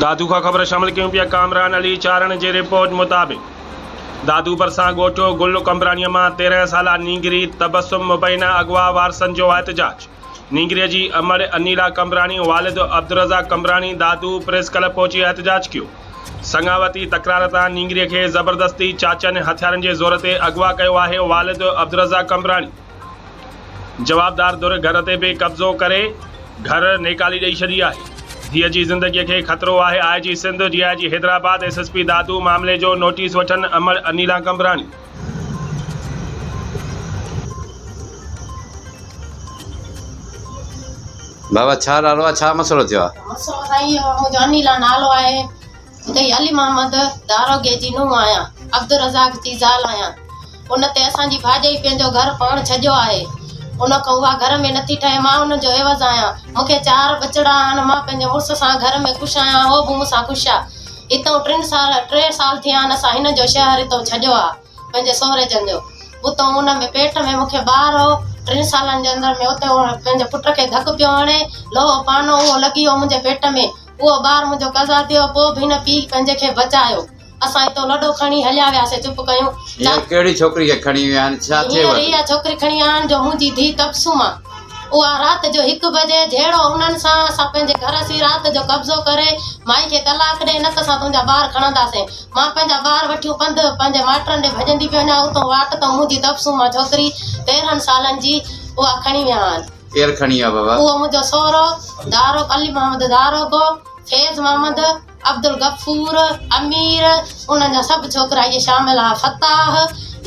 दादू का खबर शामिल क्यों पिया कामरान अली चारण जे रिपोर्ट मुताबिक दादू परसा गोठो गुल कमरानी मां 13 साला नींगरी तबसुम मुबैना अगवा वारसन जो एहतजाज। नींगरी जी अमर अनीला कमरानी वालिद अब्दुर्रज़ाक कमरानी दादू प्रेस क्लब पहुंची एहतजाज कियो। संगावती तकरार तां नींगरी के ज़बरदस्ती चाचन हथियारन के ज़ोर ते अगवा कयो आहे। वालिद अब्दुर्रज़ाक कमरानी जवाबदार दुर घर ते भी कब्ज़ो करे घर नेकाली ॾेई छॾी आहे। धीअ जी ज़िंदगी के खतरो आहे। IG Sindh DIG Hyderabad SSP दादू मामले जो नोटिस वठन अमर अनीला कमरानी। बाबा छा नालो आहे, छा मसलो थियो आहे? मसलो साईं मुंहिंजो अनीला नालो आहे। हिते अली मोहम्मद दारोगे जी नूंहुं आहियां, अब्दुर्रज़ाक जी ज़ाल आहियां। उन ते असांजी भाॼाई पंहिंजो घर पाण छॾियो आहे। उन खां उहा घर में नथी ठहे। मां उनजो एवज़ आहियां। मूंखे 4 बचड़ा आहिनि। मां पंहिंजे मुड़ुस सां घर में ख़ुशि आहियां, उहो बि मूंसां ख़ुशि आहे। हितां 3 साल थिया आहिनि असां हिन जो शहर हितां छॾियो आहे पंहिंजे सहुरे जन जो। उतां उन में पेट में मूंखे ॿार हो। 3 सालनि जे अंदरि में उते पंहिंजे पुट खे धकु पियो हणे, लोहो पानो उहो लॻी वियो मुंहिंजे पेट में। उहो ॿारु मुंहिंजो कज़ा थियो। पोइ बि हिन पीउ पंहिंजे खे बचायो। असां हितां लॾो खणी हलिया वियासीं, चुप कयूं। कहिड़ी छोकिरी खे खणी विया आहिनि, छा थियो? इहा छोकिरी खणी विया आहिनि जो मुंहिंजी धीउ तबसुम आहे। उहा राति जो 1 बजे जहिड़ो उन्हनि सां असां पंहिंजे घर सी राति जो कब्ज़ो करे माई खे तलाक ॾे, न त असां तुंहिंजा ॿार खणंदासीं। मां पंहिंजा ॿार वठी पंधु पंहिंजे माइटनि ॾे भॼंदी पई वञा। उतां वाट त मुंहिंजी तबसुम आहे छोकिरी 13 सालनि जी, उहा खणी विया आहिनि। केरु खणी विया बाबा? उहो मुंहिंजो सहुरो दारो अली मोहम्मद दारोगो, फैज़ मोहम्मद, अब्दुल गफूर, अमीर, उन्हनि जा सभु छोकिरा इहे शामिल आहे। फताह,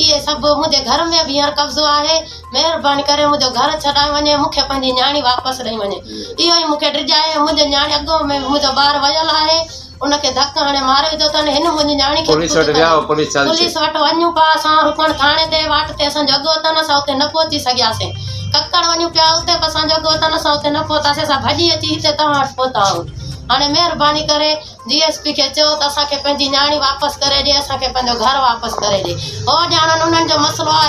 इहे सभु मुंहिंजे घर में बि हींअर कब्ज़ो आहे। महिरबानी करे मुंहिंजो घर छॾाए वञे, मूंखे पंहिंजी न्याणी वापसि ॾेई वञे। इहो ई मूंखे ड्रिजाए। मुंहिंजे न्याणी अॻो में मुंहिंजो ॿारु वयल आहे, उनखे धकु हणे मारे विधो अथनि। हिन मुंहिंजी न्याणी खे पुलिस वटि वञूं पिया असां रुकण थाणे ते। वाट ते असांजो अॻो अथनि, असां उते न पहुची सघियासीं। ककड़ वञूं पिया, उते बि असांजो अॻो अथनि, असां उते न पहुतासीं। असां भॼी अची हिते तव्हां वटि पहुता आहियूं। हाणे महिरबानी करे GSP खे चयो त असांखे पंहिंजी न्याणी वापसि करे ॾे, असांखे पंहिंजो घर वापसि करे ॾे। हो ॼाणनि उन्हनि जो मसइलो आहे।